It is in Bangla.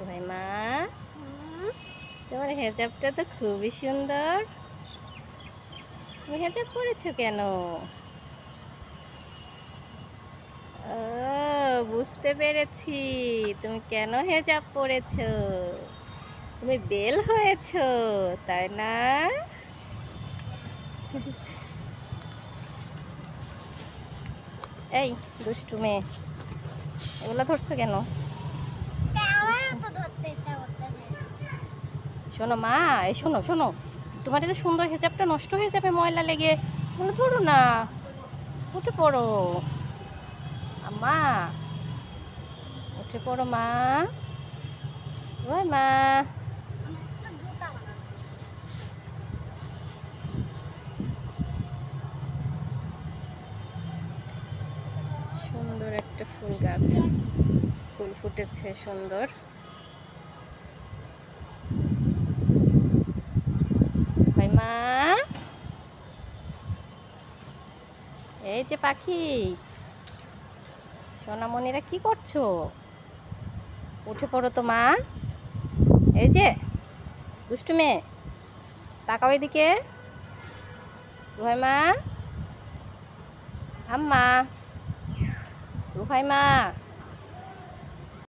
রুহাইমা, তোমার হেজাবটা তো খুবই সুন্দর। তুমি হেজাব পরেছো কেন? ও, বুঝতে পেরেছি তুমি কেন হেজাব পরেছো। তুমি বেল হয়েছো, তাই না? এই দুষ্টু মেয়ে, এগুলো ধরছো কেন? শোনো মা, এই শোনো শোনো, তোমার এই যে সুন্দর হেজাবটা নষ্ট হয়ে যাবে ময়লা লেগে। এগুলো ধরো না, উঠে পড়ো। আম্মা, উঠে পড়ো মা। ওই মা, সুন্দর একটা ফুল গাছ, ফুল ফুটেছে সুন্দর। ভাই মা, এই যে পাখি সোনামণিরা কি করছো? উঠে পড়ো তো মা। এই যে দুষ্টু মেয়ে, তাকাও এদিকে। রুহাইমা, আম্মা, রুহাইমা।